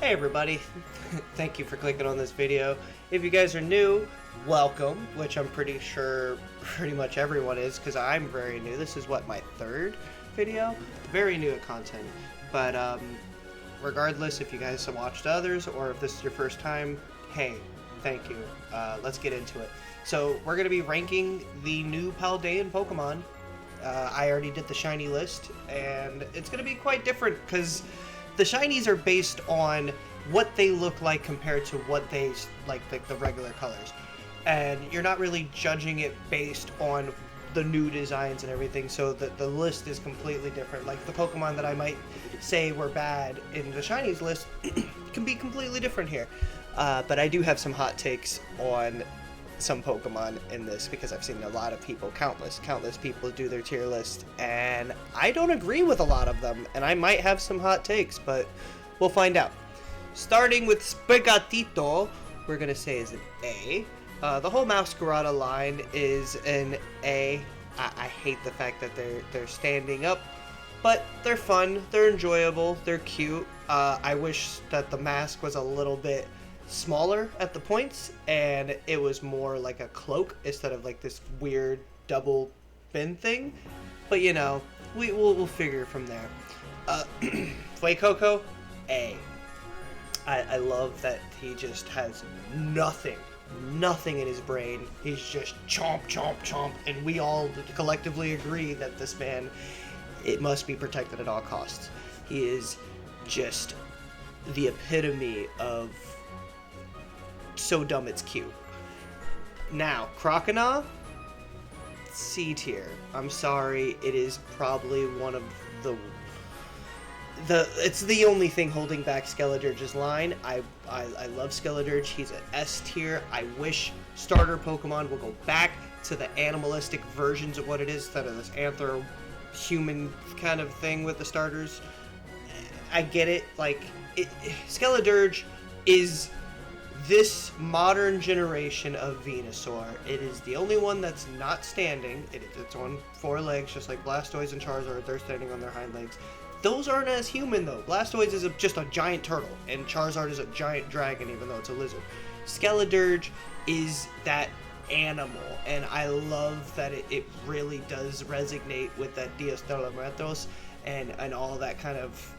Hey everybody, thank you for clicking on this video. If you guys are new, welcome, which I'm pretty sure pretty much everyone is because I'm very new. This is what, my third video? Very new at content. But regardless if you guys have watched others or if this is your first time, hey, thank you. Let's get into it. So we're going to be ranking the new Paldean Pokemon. I already did the shiny list and it's going to be quite different because the shinies are based on what they look like compared to what they like the regular colors, and you're not really judging it based on the new designs and everything, so the list is completely different. Like the Pokemon that I might say were bad in the shinies list can be completely different here, but I do have some hot takes on some Pokemon in this because I've seen a lot of people, countless people do their tier list, and I don't agree with a lot of them, and I might have some hot takes, but we'll find out. Starting with Sprigatito, we're gonna say is an A. The whole Masquerada line is an A. I hate the fact that they're standing up, but they're fun, they're enjoyable, they're cute. I wish that the mask was a little bit smaller at the points and it was more like a cloak instead of like this weird double fin thing, but you know, we'll figure from there. Fuecoco, A. I love that he just has nothing in his brain. He's just chomp chomp chomp, and we all collectively agree that this man, it must be protected at all costs. He is just the epitome of so dumb it's cute. Now, Croconaw, C tier. I'm sorry, it is probably one of it's the only thing holding back Skeledirge's line. I love Skeledirge. He's an S tier. I wish starter Pokemon will go back to the animalistic versions of what it is instead of this anthro-human kind of thing with the starters. I get it. Like, Skeledirge is this modern generation of Venusaur. It is the only one that's not standing. It's on four legs, just like Blastoise and Charizard. They're standing on their hind legs. Those aren't as human, though. Blastoise is just a giant turtle, and Charizard is a giant dragon, even though it's a lizard. Skeledirge is that animal, and I love that it really does resonate with that Dios de los Muertos and all that kind of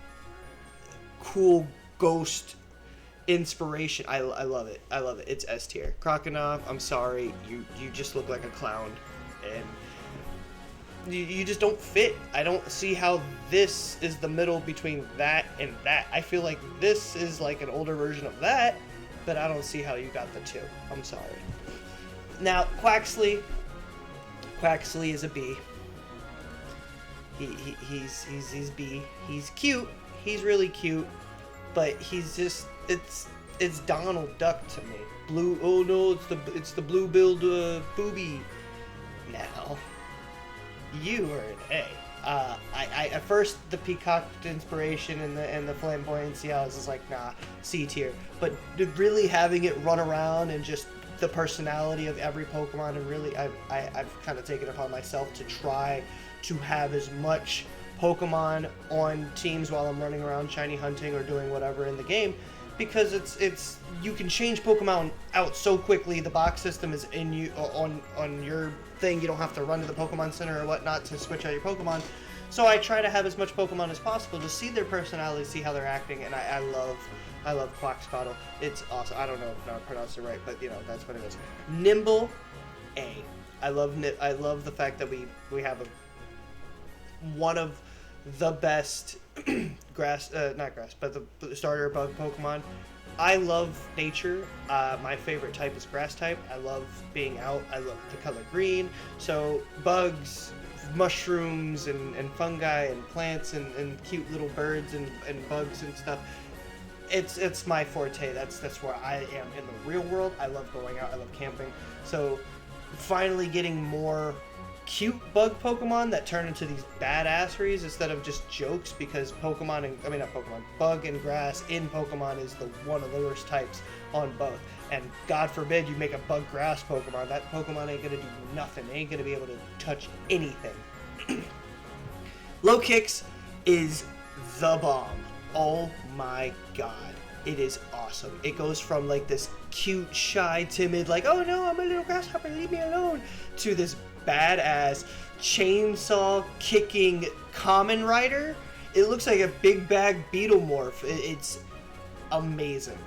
cool ghost inspiration. I love it. I love it. It's S tier. Croconaw, I'm sorry, you just look like a clown, and you just don't fit. I don't see how this is the middle between that and that. I feel like this is like an older version of that, but I don't see how you got the two. I'm sorry. Now, Quaxly is a B. He's B. He's cute. He's really cute, but he's just it's Donald Duck to me. Blue. Oh no, it's the blue-billed booby. Now, you are an A. I at first the peacock inspiration and the flamboyancy, I was just like, nah, C tier. But really having it run around and just the personality of every Pokemon, and really I've kind of taken it upon myself to try to have as much Pokemon on teams while I'm running around shiny hunting or doing whatever in the game, because it's you can change Pokemon out so quickly. The box system is in you on your thing. You don't have to run to the Pokemon Center or whatnot to switch out your Pokemon. So I try to have as much Pokemon as possible to see their personality, see how they're acting, and I love Quaxcoddle. It's awesome. I don't know if I pronounced it right, but you know, that's what it is. Nimble, A. I love the fact that we have one of the best the starter bug Pokemon. I love nature. My favorite type is grass type. I love being out. I love the color green. So bugs, mushrooms, and fungi, and plants, and cute little birds, and bugs and stuff. It's my forte. That's where I am in the real world. I love going out. I love camping. So finally getting more cute bug Pokemon that turn into these badasseries instead of just jokes, because bug and grass in Pokemon is one of the worst types on both. And God forbid you make a bug grass Pokemon, that Pokemon ain't gonna do nothing. They ain't gonna be able to touch anything. Low Kicks is the bomb. Oh my god. It is awesome. It goes from like this cute, shy, timid, like, oh no, I'm a little grasshopper, leave me alone, to this badass chainsaw kicking Kamen Rider. It looks like a big bag beetle morph. It's amazing.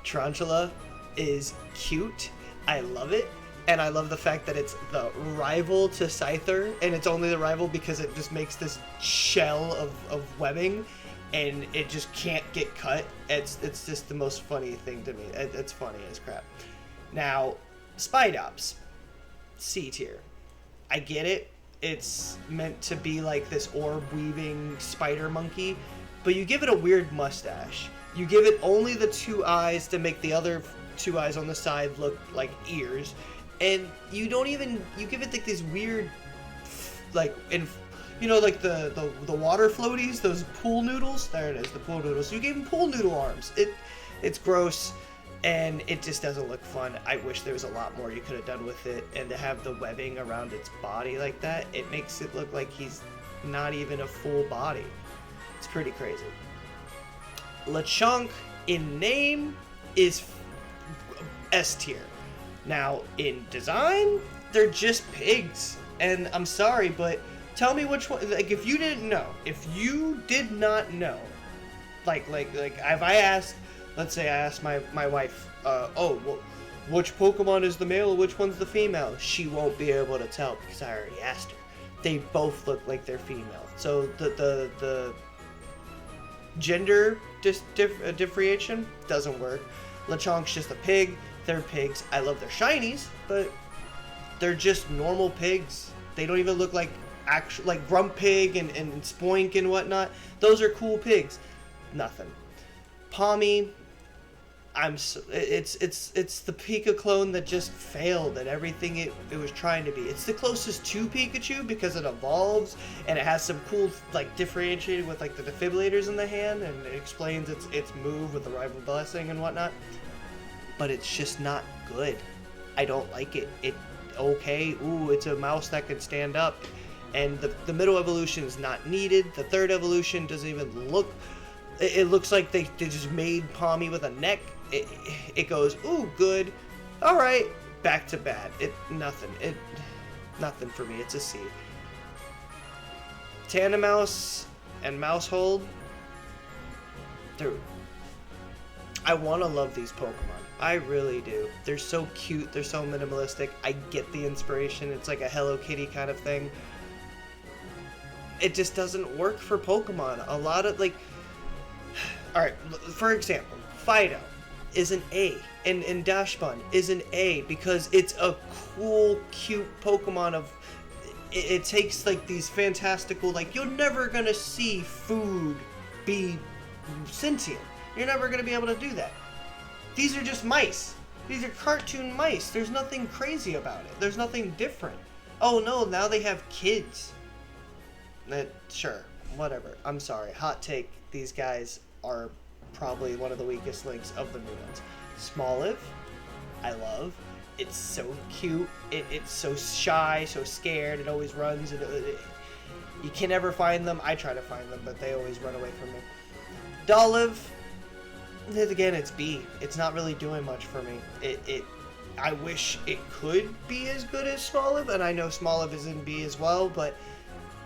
Tarantula is cute. I love it. And I love the fact that it's the rival to Scyther, and it's only the rival because it just makes this shell of webbing, and it just can't get cut. It's just the most funny thing to me. It's funny as crap. Now, Spidops, C tier. I get it. It's meant to be like this orb-weaving spider monkey, but you give it a weird mustache. You give it only the 2 eyes to make the other 2 eyes on the side look like ears. And you don't even, you give it like these weird, like, like the water floaties, those pool noodles. There it is, the pool noodles. You gave him pool noodle arms. It's gross, and it just doesn't look fun. I wish there was a lot more you could have done with it. And to have the webbing around its body like that, it makes it look like he's not even a full body. It's pretty crazy. Lechonk, in name, is S tier. Now, in design, they're just pigs. And I'm sorry, but tell me which one, like, if you didn't know, if you did not know, like, if I asked, let's say I asked my wife, which Pokemon is the male, which one's the female? She won't be able to tell because I already asked her. They both look like they're female. So the gender differentiation doesn't work. Lechonk's just a pig. They're pigs. I love their shinies, but they're just normal pigs. They don't even look like actual, like Grumpig and Spoink and whatnot. Those are cool pigs. Nothing. Pawmi, it's the Pika clone that just failed at everything it was trying to be. It's the closest to Pikachu because it evolves and it has some cool, like, differentiated with like the defibrillators in the hand, and it explains its move with the rival blessing and whatnot. But it's just not good. I don't like it. Okay, it's a mouse that can stand up. And the middle evolution is not needed. The third evolution doesn't even look... It looks like they just made Pawmi with a neck. It goes, ooh, good. Alright, back to bad. Nothing for me. It's a C. Tandemaus and Maushold. Dude. I want to love these Pokemon. I really do. They're so cute. They're so minimalistic. I get the inspiration. It's like a Hello Kitty kind of thing. It just doesn't work for Pokemon. A lot of, like... Alright, for example, Fido is an A. And Dashbun is an A because it's a cool, cute Pokemon of... It takes, like, these fantastical... Like, you're never gonna see food be sentient. You're never going to be able to do that. These are just mice. These are cartoon mice. There's nothing crazy about it. There's nothing different. Oh no, now they have kids. Sure, whatever. I'm sorry. Hot take. These guys are probably one of the weakest links of the new ones. Smoliv, I love. It's so cute. It's so shy, so scared. It always runs. You can never find them. I try to find them, but they always run away from me. Dolliv, again, it's B. It's not really doing much for me. I wish it could be as good as Smoliv, and I know Smoliv is in B as well, but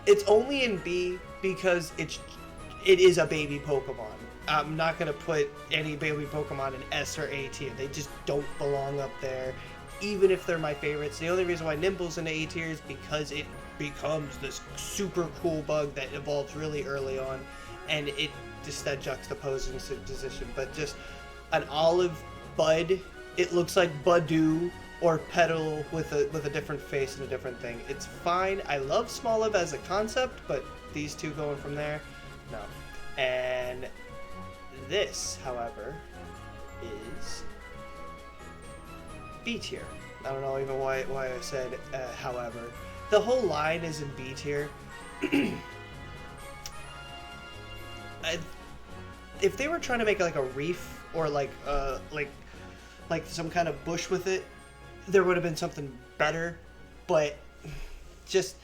it's only in B because it is a baby Pokemon. I'm not going to put any baby Pokemon in S or A tier. They just don't belong up there, even if they're my favorites. The only reason why Nimble's in A tier is because it becomes this super cool bug that evolves really early on, and it just that juxtaposing position. But just an olive bud, it looks like Budew or Petal with a different face and a different thing. It's fine. I love Smoliv as a concept, but these two going from there, no. And this, however, is B tier. I don't know even why I said however. The whole line is in B tier. If they were trying to make like a reef or like some kind of bush with it, there would have been something better. But just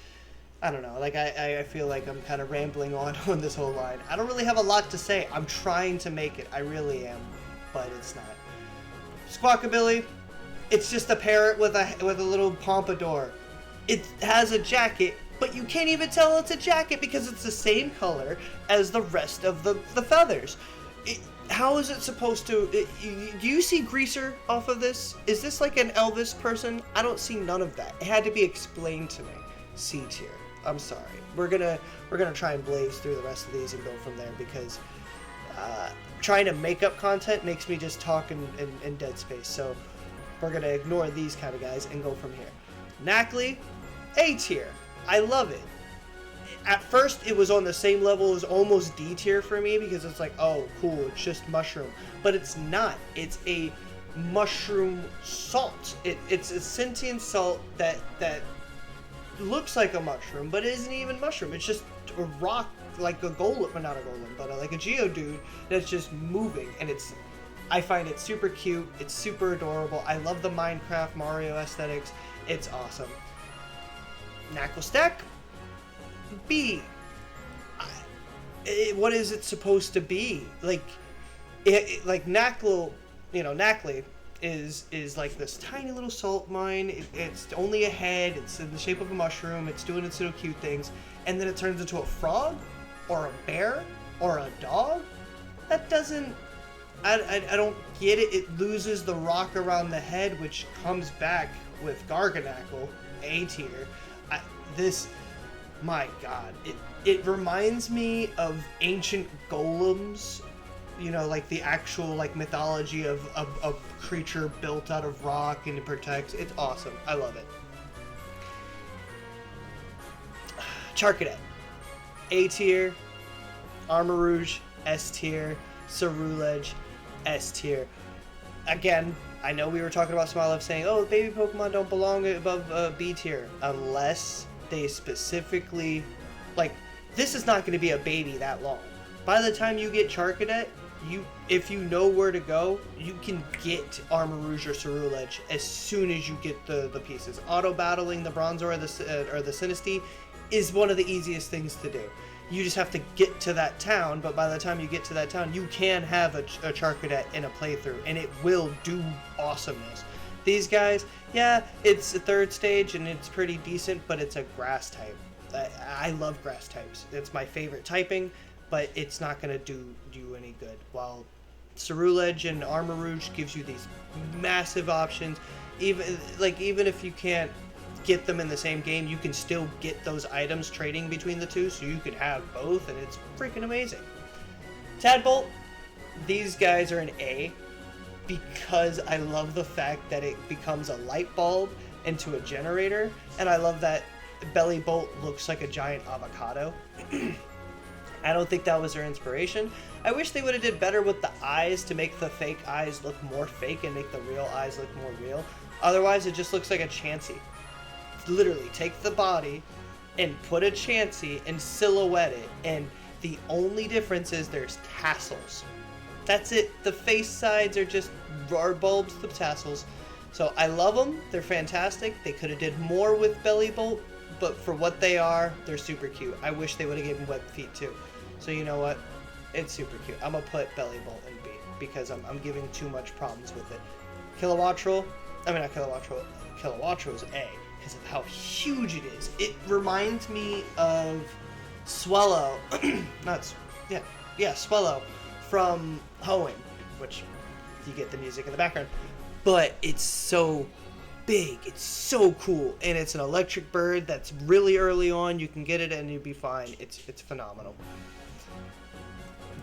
I don't know. Like, I feel like I'm kind of rambling on this whole line. I don't really have a lot to say. I'm trying to make it. I really am. But it's not. Squawkabilly, it's just a parrot with a little pompadour. It has a jacket, but you can't even tell it's a jacket because it's the same color as the rest of the feathers. How is it supposed to... do you see Greaser off of this? Is this like an Elvis person? I don't see none of that. It had to be explained to me. C tier. I'm sorry. We're gonna try and blaze through the rest of these and go from there because trying to make up content makes me just talk in dead space. So we're gonna ignore these kind of guys and go from here. Knackley, A tier. I love it. At first, it was on the same level as almost D tier for me because it's like, oh, cool, it's just mushroom. But it's not. It's a mushroom salt. It's a sentient salt that looks like a mushroom, but it isn't even mushroom. It's just a rock, like a golem, well, not a golem, but like a Geodude that's just moving. And I find it super cute. It's super adorable. I love the Minecraft Mario aesthetics. It's awesome. Knacklestack, B. What is it supposed to be? Like Knackley, Knackley is like this tiny little salt mine. It's only a head. It's in the shape of a mushroom. It's doing its little cute things, and then it turns into a frog, or a bear, or a dog. That doesn't. I don't get it. It loses the rock around the head, which comes back with Garganacl, A tier. My God, it reminds me of ancient golems, like the actual like mythology of a creature built out of rock and it protects. It's awesome. I love it. Charcadet, A tier. Armarouge, S tier. Ceruledge, S tier. Again, I know we were talking about Smoliv saying, oh, baby Pokemon don't belong above B tier unless they specifically, like, this is not going to be a baby that long. By the time you get Charcadet, if you know where to go, you can get Armarouge or Ceruledge as soon as you get the pieces. Auto battling the Bronzor or the Sinistea is one of the easiest things to do. You just have to get to that town, but by the time you get to that town, you can have a Charcadet in a playthrough, and it will do awesomeness. These guys, yeah, it's a third stage, and it's pretty decent, but it's a grass type. I love grass types. It's my favorite typing, but it's not going to do you any good. While Ceruledge and Armarouge gives you these massive options, even if you can't get them in the same game, you can still get those items trading between the two, so you could have both, and it's freaking amazing. Tadbolt, these guys are an A because I love the fact that it becomes a light bulb into a generator, and I love that Bellibolt looks like a giant avocado. I don't think that was their inspiration. I wish they would have did better with the eyes to make the fake eyes look more fake and make the real eyes look more real. Otherwise, it just looks like a Chansey. Literally, take the body and put a Chansey and silhouette it, and the only difference is there's tassels. That's it. The face sides are just bulbs, the tassels. So I love them. They're fantastic. They could have did more with Bellibolt, but for what they are, they're super cute. I wish they would have given web feet too. So you know what? It's super cute. I'm going to put Bellibolt in B because I'm giving too much problems with it. Kilowattrel, Kilowattrel's A because of how huge it is. It reminds me of Swellow. Swellow from Hoenn, which you get the music in the background. But it's so big, it's so cool, and it's an electric bird that's really early on. You can get it and you'll be fine. It's phenomenal.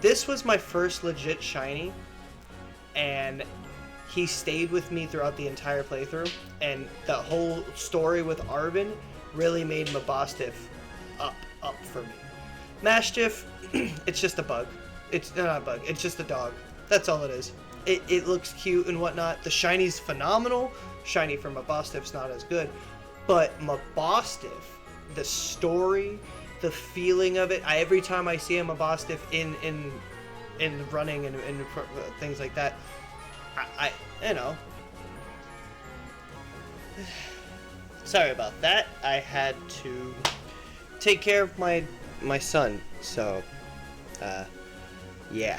This was my first legit shiny, and he stayed with me throughout the entire playthrough, and the whole story with Arbin really made Mabostiff up for me. Mastiff, it's just a bug. It's not a bug, it's just a dog. That's all it is. It looks cute and whatnot. The shiny's phenomenal. Shiny for Mabostiff's not as good. But Mabostiff, the story, the feeling of it, every time I see a Mabostiff in running and things like that, I sorry about that. I had to take care of my son. So, yeah,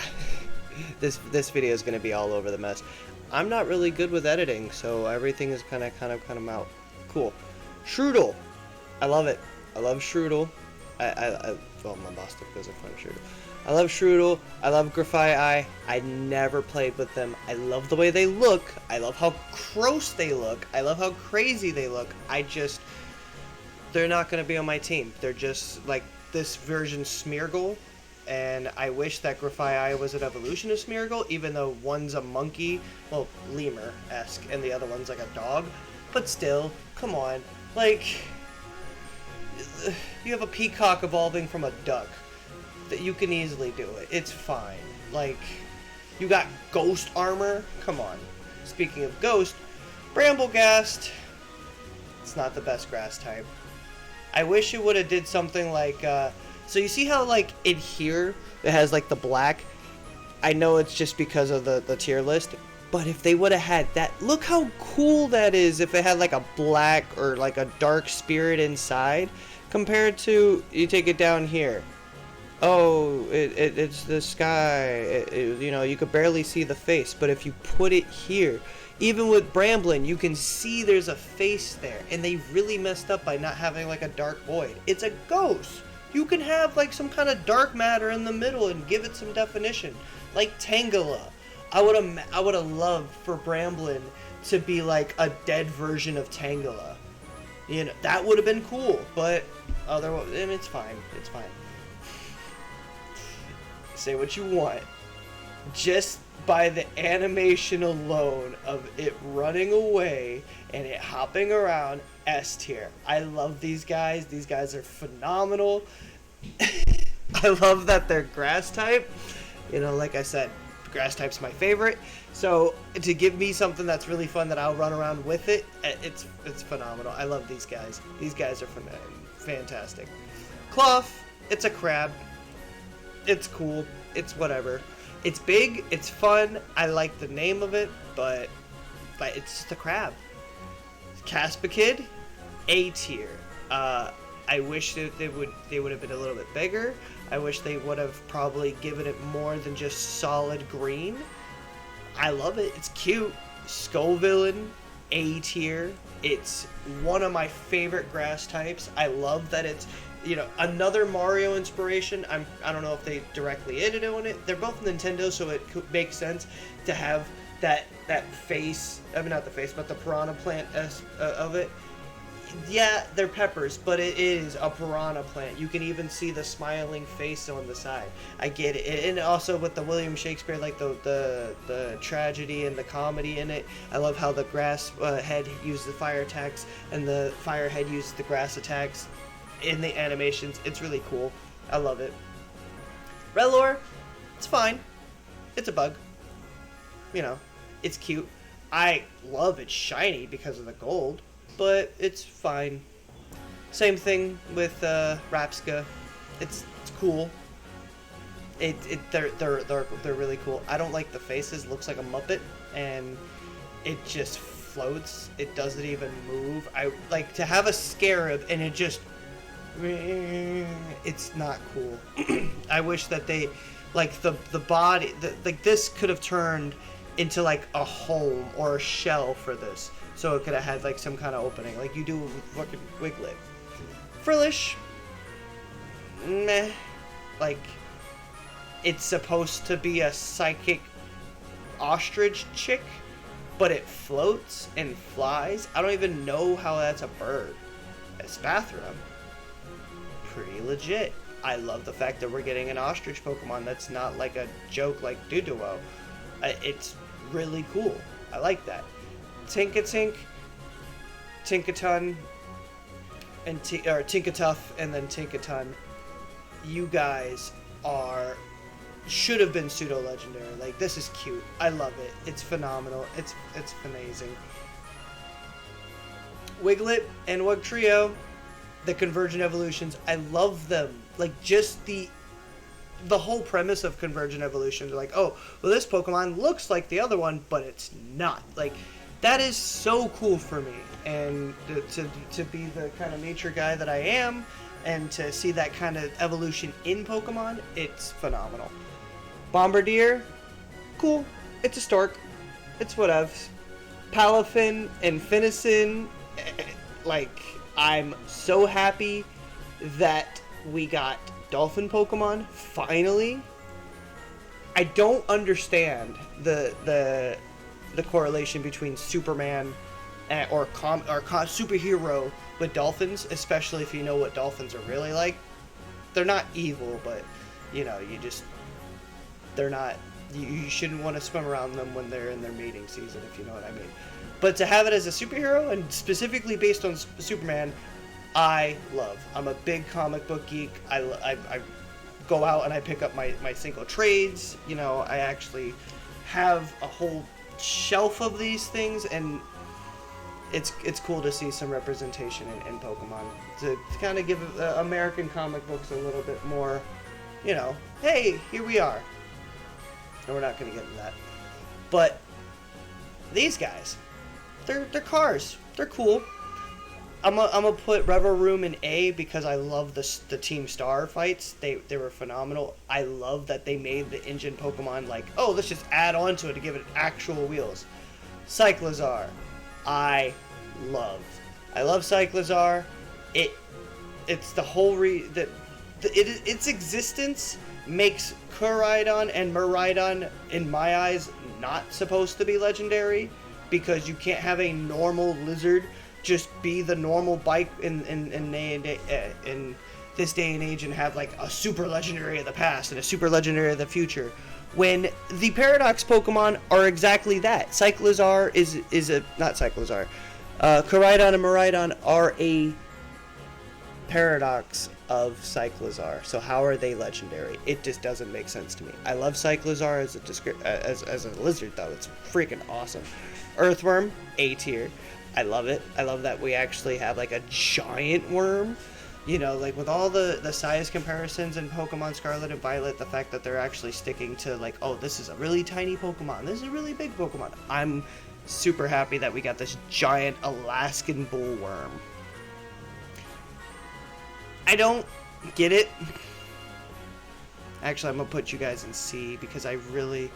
this video is gonna be all over the mess. I'm not really good with editing, so everything is kind of out. Cool. Strudel, I love it. I love Strudel. Well, my boss goes in front of Strudel. I love Strudel. I love Grafaiai. I never played with them. I love the way they look. I love how gross they look. I love how crazy they look. They're not going to be on my team. They're just like this version Smeargle. And I wish that Grafaiai was an evolution of Smeargle, even though one's a monkey, well, lemur-esque, and the other one's like a dog. But still, come on. Like, you have a peacock evolving from a duck. That you can easily do it. It's fine. Like, you got ghost armor. Come on. Speaking of ghost, Bramblegast. It's not the best grass type. I wish it would have did something like, so you see how like in here it has like the black? I know it's just because of the tier list, but if they would have had that, look how cool that is if it had like a black or like a dark spirit inside compared to, you take it down here. Oh, it's the sky. You know, you could barely see the face, but if you put it here, even with Bramblin, you can see there's a face there, and they really messed up by not having like a dark void. It's a ghost. You can have like some kind of dark matter in the middle and give it some definition, like Tangela. I would have loved for Bramblin to be like a dead version of Tangela. You know, that would have been cool, but otherwise, it's fine. It's fine. Say what you want. Just by the animation alone of it running away and it hopping around, S tier. I love these guys. These guys are phenomenal. I love that they're grass type. You know, like I said, grass type's my favorite. So to give me something that's really fun that I'll run around with it's phenomenal. I love these guys. These guys are fantastic. Cloth, it's a crab. It's cool. It's whatever. It's big. It's fun. I like the name of it, but it's just a crab. Caspakid, A tier. I wish that they would have been a little bit bigger. I wish they would have probably given it more than just solid green. I love it. It's cute. Scovillain, A tier. It's one of my favorite grass types. I love that it's, you know, another Mario inspiration. I don't know if they directly edited on it. They're both Nintendo, so it makes sense to have that face. I mean, not the face, but the piranha plant of it. Yeah, they're peppers, but it is a piranha plant. You can even see the smiling face on the side. I get it. And also with the William Shakespeare, like the tragedy and the comedy in it. I love how the grass head used the fire attacks and the fire head used the grass attacks in the animations. It's really cool. I love it. Rellor, it's fine. It's a bug. You know, it's cute. I love it's shiny because of the gold, but it's fine. Same thing with Rapska. It's cool. They're really cool. I don't like the faces. Looks like a Muppet, and it just floats. It doesn't even move. I like to have a scarab, and it just, it's not cool. I wish that they, like the body, like this could have turned into like a home or a shell for this, so it could have had like some kind of opening, like you do with fucking Wiglet. Frillish, meh. Like, it's supposed to be a psychic ostrich chick, but it floats and flies. I don't even know how that's a bird. A Spathra, pretty legit. I love the fact that we're getting an ostrich Pokemon that's not like a joke like Doduo. It's really cool. I like that. Tinkatink, Tinkaton, and Tinkatuff, and then Tinkaton. You guys should have been pseudo-legendary. Like, this is cute. I love it. It's phenomenal. It's amazing. Wiglet and Wugtrio, the Convergent Evolutions, I love them. Like, just the whole premise of Convergent Evolution, like, oh, well, this Pokemon looks like the other one, but it's not. Like, that is so cool for me. And to be the kind of nature guy that I am, and to see that kind of evolution in Pokemon, it's phenomenal. Bombardier, cool. It's a stork. It's whatevs. Palafin and Finnison, like, I'm so happy that we got dolphin Pokemon finally. I don't understand the correlation between Superman or superhero with dolphins, especially if you know what dolphins are really like. They're not evil, but they're not. You shouldn't want to swim around them when they're in their mating season, if you know what I mean. But to have it as a superhero, and specifically based on Superman, I love. I'm a big comic book geek. I go out and I pick up my single trades. I actually have a whole shelf of these things, and it's cool to see some representation in Pokemon. To kind of give American comic books a little bit more, hey, here we are. And we're not going to get into that. But these guys, they're cars. They're cool. I'm gonna put Revavroom in A because I love the Team Star fights. They were phenomenal. I love that they made the engine Pokemon like, oh, let's just add on to it to give it actual wheels. Cyclizar, I love Cyclizar. It's the whole its existence makes Koraidon and Miraidon, in my eyes, not supposed to be legendary, because you can't have a normal lizard just be the normal bike in this day and age and have like a super legendary of the past and a super legendary of the future, when the Paradox Pokemon are exactly that. Cyclizar is a not Cyclizar. Koraidon and Miraidon are a paradox of Cyclizar. So how are they legendary? It just doesn't make sense to me. I love Cyclizar as a lizard though. It's freaking awesome. Earthworm, A tier. I love it. I love that we actually have like a giant worm. Like with all the size comparisons in Pokemon Scarlet and Violet, the fact that they're actually sticking to like, oh, this is a really tiny Pokemon, this is a really big Pokemon. I'm super happy that we got this giant Alaskan bullworm. I don't get it. Actually, I'm gonna put you guys in C because I really,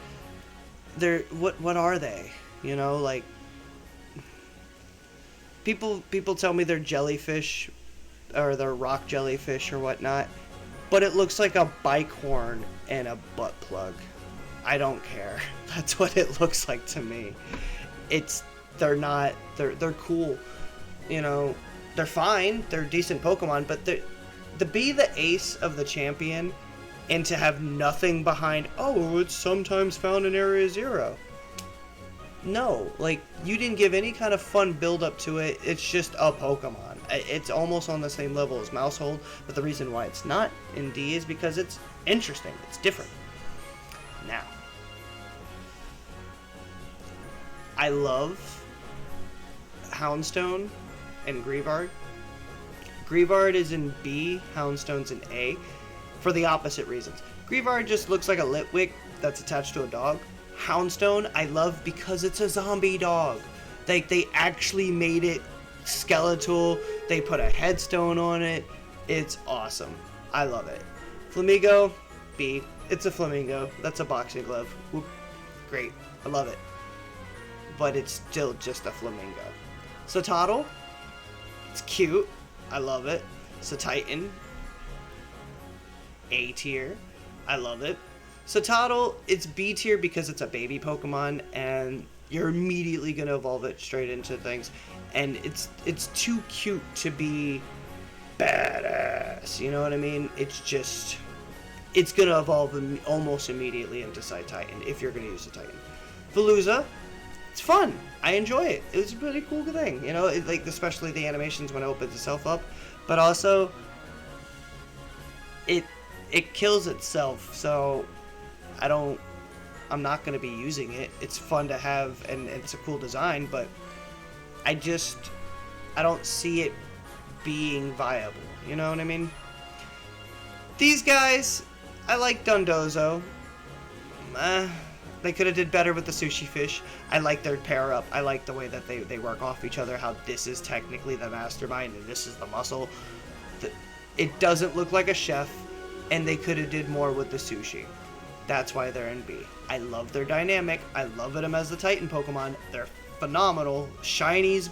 what are they? Like, people tell me they're jellyfish, or they're rock jellyfish or whatnot, but it looks like a bike horn and a butt plug. I don't care. That's what it looks like to me. They're cool. They're fine. They're decent Pokemon, but to be the ace of the champion and to have nothing behind, oh, it's sometimes found in Area 0. No, like, you didn't give any kind of fun build up to it. It's just a Pokemon. It's almost on the same level as Maushold, but the reason why it's not in D is because it's interesting. It's different. Now, I love Houndstone and Greavard. Greavard is in B, Houndstone's in A, for the opposite reasons. Greavard just looks like a Litwick that's attached to a dog. Houndstone I love because it's a zombie dog. They actually made it skeletal. They put a headstone on it. It's awesome. I love it. Flamigo, B. It's a flamingo. That's a boxing glove. Whoop. Great. I love it. But it's still just a flamingo. Sotodle, it's cute. I love it. Titan, A tier. I love it. Sotodle, it's B tier because it's a baby Pokemon and you're immediately going to evolve it straight into things. And it's too cute to be badass. You know what I mean? It's going to evolve almost immediately into Titan if you're going to use a Titan. Veluza, it's fun. I enjoy it. It was a pretty cool thing. Especially the animations when it opens itself up. But also, it kills itself, so I'm not going to be using it. It's fun to have, and it's a cool design, but I don't see it being viable. You know what I mean? These guys, I like Dondozo. They could have did better with the sushi fish. I like their pair up. I like the way that they work off each other, how this is technically the mastermind and this is the muscle. It doesn't look like a chef, and they could have did more with the sushi. That's why they're in B. I love their dynamic. I love them as the Titan Pokemon. They're phenomenal. Shiny's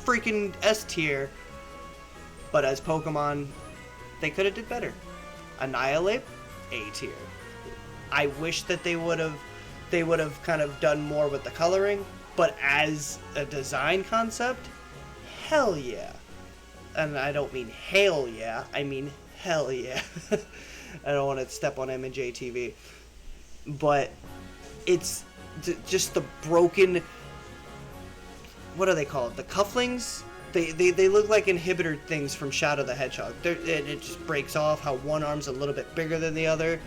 freaking S tier. But as Pokemon, they could have did better. Annihilate, A tier. I wish that they would have kind of done more with the coloring, but as a design concept, hell yeah. And I don't mean hail yeah, I mean hell yeah. I don't want to step on M&J TV. But it's just the broken, what are they called? The cufflings? They look like inhibitor things from Shadow the Hedgehog. It just breaks off, how one arm's a little bit bigger than the other.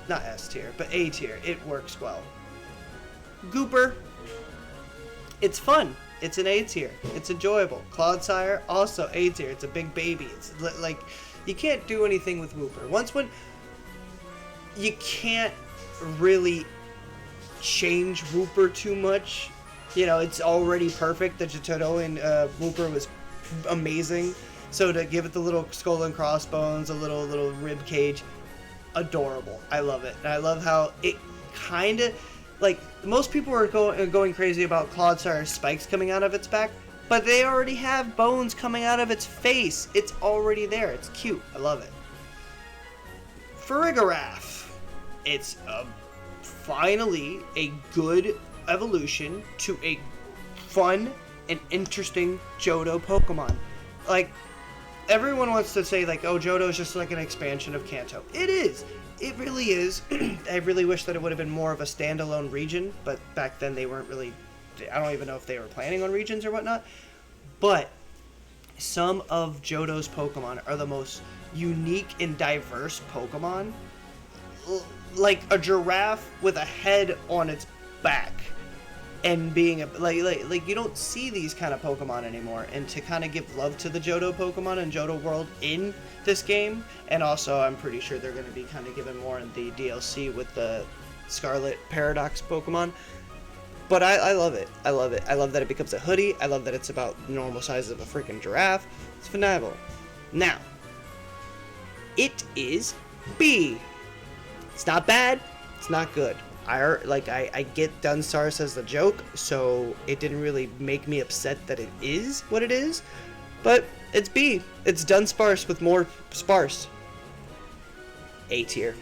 Not S tier, but A tier. It works well. Gooper, it's fun. It's an A tier. It's enjoyable. Clodsire, also A tier. It's a big baby. It's like, you can't do anything with Wooper. You can't really change Wooper too much. You know, it's already perfect. The Johtoan Wooper was amazing. So to give it the little skull and crossbones, a little rib cage, adorable. I love it. And I love how it kind of, like, most people are going crazy about Clodsire's spikes coming out of its back, but they already have bones coming out of its face. It's already there. It's cute. I love it. Farigiraf. It's finally a good evolution to a fun and interesting Johto Pokemon. Like, everyone wants to say, like, oh, Johto is just like an expansion of Kanto. It is. It really is. I really wish that it would have been more of a standalone region, but back then they weren't really, I don't even know if they were planning on regions or whatnot. But some of Johto's Pokemon are the most unique and diverse Pokemon. Like a giraffe with a head on its back. And being a like you don't see these kind of Pokemon anymore, and to kind of give love to the Johto Pokemon and Johto World in this game, and also I'm pretty sure they're going to be kind of given more in the DLC with the Scarlet Paradox Pokemon. But I love it. I love it. I love that it becomes a hoodie. I love that it's about the normal size of a freaking giraffe. It's phenomenal. Now, it is B. It's not bad. It's not good. I get Dunsparce as the joke, so it didn't really make me upset that it is what it is, but it's B. It's Dunsparce with more sparse. A tier.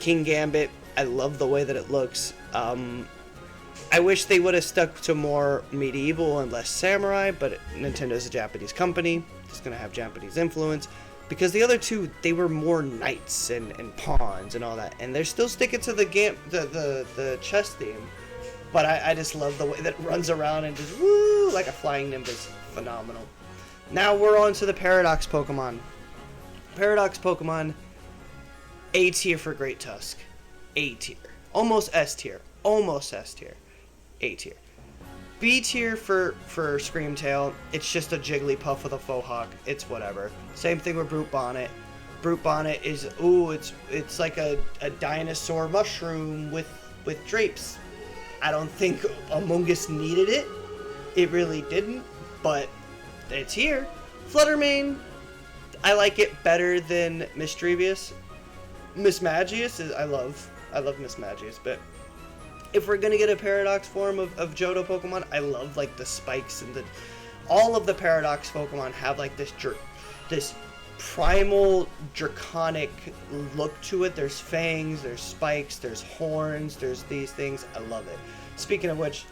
Kingambit, I love the way that it looks. I wish they would have stuck to more medieval and less samurai, but Nintendo's a Japanese company. It's going to have Japanese influence. Because the other two, they were more knights and pawns and all that, and they're still sticking to the chess theme. But I just love the way that it runs around and just woo like a flying nimbus. Phenomenal. Now we're on to the Paradox Pokemon. Paradox Pokemon, A tier for Great Tusk. A tier. Almost S tier. Almost S tier. A tier. B tier for Screamtail. It's just a Jigglypuff with a faux hawk. It's whatever. Same thing with Brute Bonnet. Brute Bonnet is, ooh, it's like a dinosaur mushroom with drapes. I don't think Amoonguss needed it. It really didn't, but it's here. Fluttermane, I like it better than Mischievous. Mismagius is, I love Mismagius, but if we're gonna get a Paradox form of Johto Pokemon, I love like the spikes and all of the Paradox Pokemon have like this primal draconic look to it. There's fangs, there's spikes, there's horns, there's these things. I love it. Speaking of which,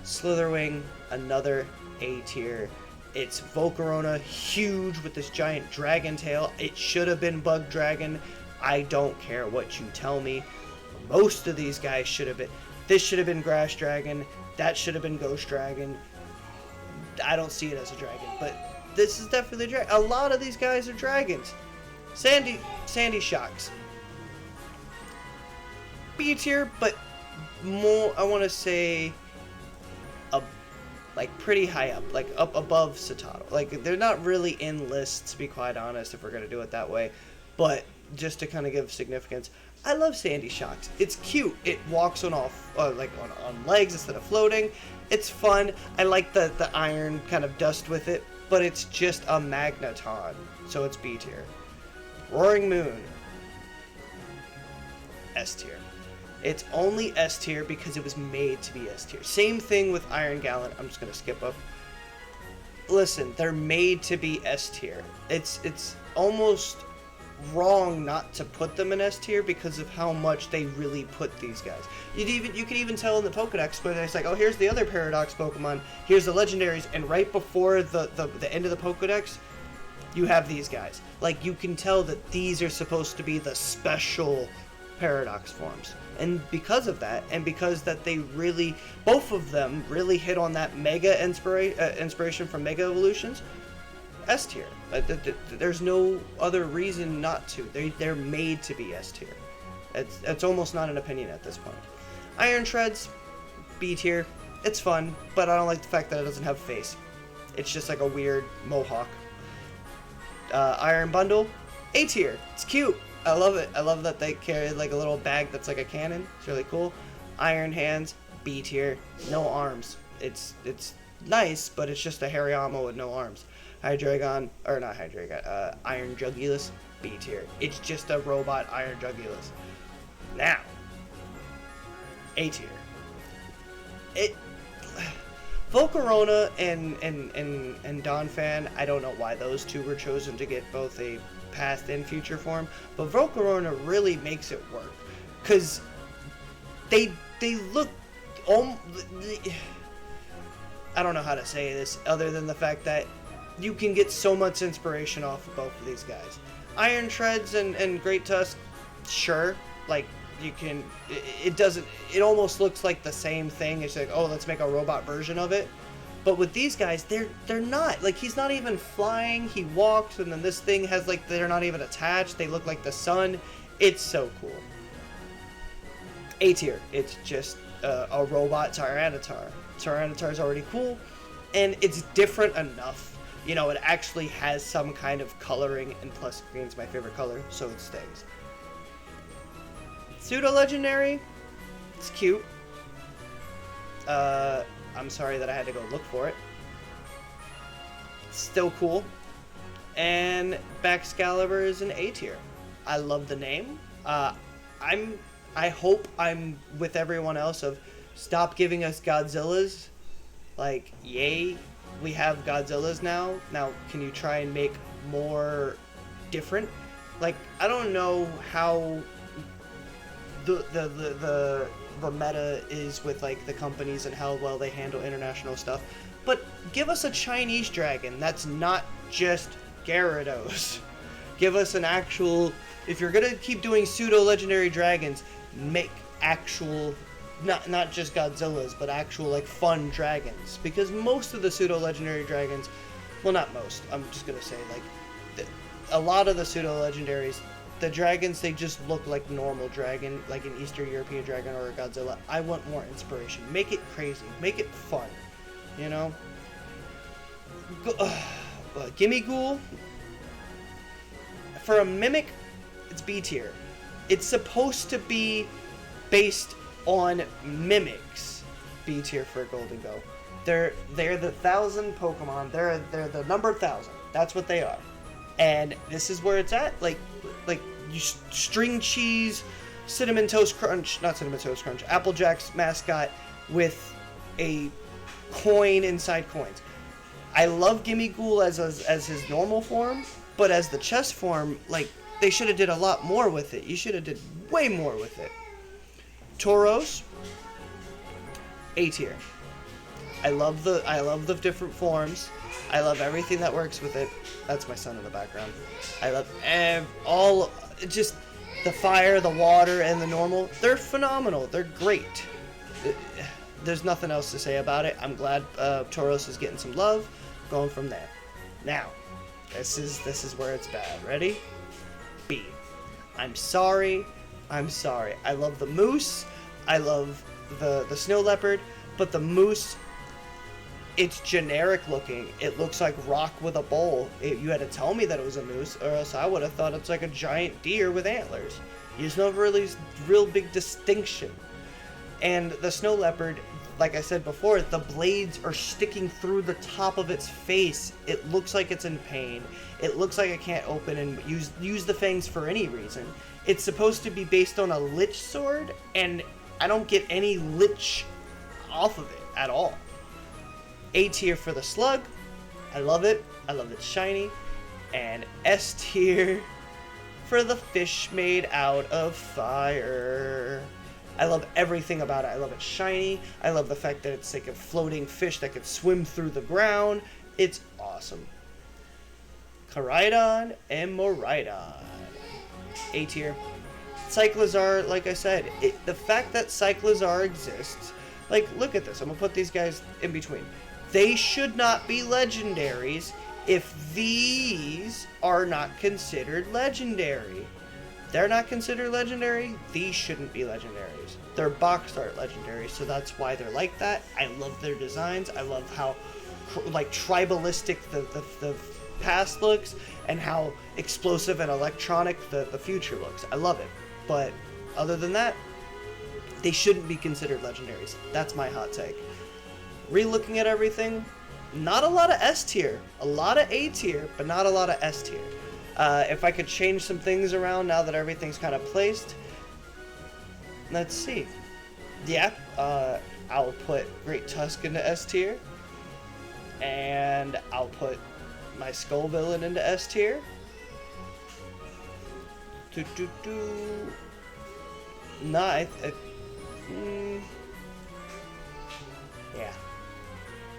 Slitherwing, another A tier. It's Volcarona, huge with this giant dragon tail. It should have been Bug Dragon. I don't care what you tell me. Most of these guys should have been. This should have been Grass Dragon. That should have been Ghost Dragon. I don't see it as a dragon, but this is definitely a dragon. A lot of these guys are dragons. Sandy Shocks. B tier, but more, I want to say, like pretty high up, like up above Citadel. Like they're not really in lists, to be quite honest, if we're going to do it that way. But just to kind of give significance, I love Sandy Shocks. It's cute. It walks on legs instead of floating. It's fun. I like the iron kind of dust with it. but it's just a Magneton, so it's B tier. Roaring Moon, S tier. It's only S tier because it was made to be S tier. Same thing with Iron Gallant. I'm just gonna skip up. Listen, they're made to be S tier. It's almost wrong not to put them in S tier because of how much they really put these guys. You can even tell in the Pokedex where it's like, oh, here's the other Paradox Pokemon, here's the legendaries, and right before the end of the Pokedex, you have these guys. Like, you can tell that these are supposed to be the special Paradox forms. And because of that, and because that they really, both of them really hit on that Mega inspiration from Mega Evolutions, S tier. There's no other reason not to. They're made to be S tier. It's almost not an opinion at this point. Iron Shreds, B tier. It's fun, but I don't like the fact that it doesn't have a face. It's just like a weird mohawk. Iron Bundle, A tier. It's cute. I love it. I love that they carry like a little bag that's like a cannon. It's really cool. Iron Hands, B tier. No arms. It's nice, but it's just a Hariyama with no arms. Hydreigon, or not Hydreigon, Iron Jugulis, B tier. It's just a robot Iron Jugulis. Now, A tier. Volcarona and Donphan, I don't know why those two were chosen to get both a past and future form, but Volcarona really makes it work. Because they look... I don't know how to say this other than the fact that you can get so much inspiration off of both of these guys. Iron Shreds and Great Tusk, sure, like, you can, it almost looks like the same thing. It's like, oh, let's make a robot version of it. But with these guys, they're not. Like, he's not even flying, he walks, and then this thing has, like, they're not even attached, they look like the sun. It's so cool. A tier, it's just a robot Tyranitar. Tyranitar's already cool, and it's different enough. You know, it actually has some kind of coloring, and plus green's my favorite color, so it stays. Pseudo-Legendary, it's cute. I'm sorry that I had to go look for it. It's still cool. And Baxcalibur is an A tier. I love the name. I hope I'm with everyone else of stop giving us Godzillas. Like, yay, we have Godzillas now. Now, can you try and make more different? Like, I don't know how the meta is with, like, the companies and how well they handle international stuff, but give us a Chinese dragon that's not just Gyarados. Give us an actual, if you're gonna keep doing pseudo-legendary dragons, make actual, not just Godzillas, but actual, like, fun dragons. Because most of the pseudo-legendary dragons, well, not most, I'm just gonna say, like, a lot of the pseudo-legendaries, the dragons, they just look like normal dragon, like an Eastern European dragon or a Godzilla. I want more inspiration. Make it crazy. Make it fun. You know? Gimmighoul, for a Mimic, it's B tier. It's supposed to be based on mimics. B tier for Gholdengo. They're the 1,000 Pokemon. They're the number 1,000. That's what they are. And this is where it's at. Like you string cheese, Cinnamon Toast Crunch, not Cinnamon Toast Crunch, Applejack's mascot with a coin inside coins. I love Gimmighoul as his normal form, but as the chess form, like, they should have did a lot more with it. You should have did way more with it. Tauros, A tier. I love the different forms. I love everything that works with it. That's my son in the background. I love all, just the fire, the water, and the normal. They're phenomenal. They're great. There's nothing else to say about it. I'm glad Tauros is getting some love. Going from there. Now, this is where it's bad. Ready? B. I'm sorry. I love the moose. I love the snow leopard, but the moose, it's generic looking. It looks like rock with a bowl. You had to tell me that it was a moose, or else I would have thought it's like a giant deer with antlers. There's no real big distinction. And the snow leopard, like I said before, the blades are sticking through the top of its face. It looks like it's in pain. It looks like it can't open and use the fangs for any reason. It's supposed to be based on a lich sword, and I don't get any lich off of it at all. A tier for the slug. I love it. I love it's shiny. And S tier for the fish made out of fire. I love everything about it. I love it's shiny. I love the fact that it's like a floating fish that can swim through the ground. It's awesome. Koraidon and Miraidon. A tier. Cyclizar, like I said, the fact that Cyclizar exists, like, look at this. I'm going to put these guys in between. They should not be legendaries if these are not considered legendary. They're not considered legendary, these shouldn't be legendaries. They're box art legendaries, so that's why they're like that. I love their designs. I love how like tribalistic the past looks and how explosive and electronic the future looks. I love it. But other than that, they shouldn't be considered legendaries. That's my hot take. Re-looking at everything, not a lot of S tier. A lot of A tier, but not a lot of S tier. If I could change some things around now that everything's kind of placed, let's see. Yeah, I'll put Great Tusk into S tier, and I'll put my Skull Villain into S tier. Yeah,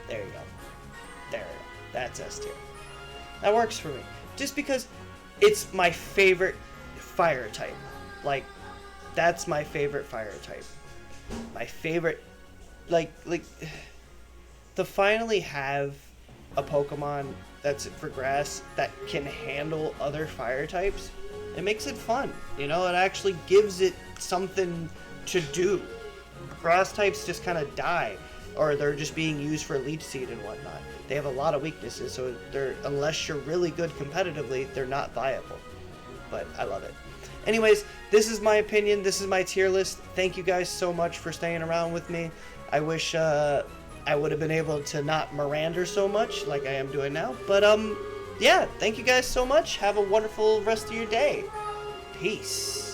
there you go. There we go. That's S tier. That works for me. Just because it's my favorite fire type. Like, that's my favorite fire type. My favorite, like, to finally have a Pokemon that's for grass that can handle other fire types, it makes it fun. You know, it actually gives it something to do. Grass types just kind of die, or they're just being used for Leech Seed and whatnot. They have a lot of weaknesses, so they're, unless you're really good competitively, they're not viable. But I love it. Anyways, this is my opinion. This is my tier list. Thank you guys so much for staying around with me. I wish I would have been able to not Mirander so much like I am doing now. But yeah, thank you guys so much. Have a wonderful rest of your day. Peace.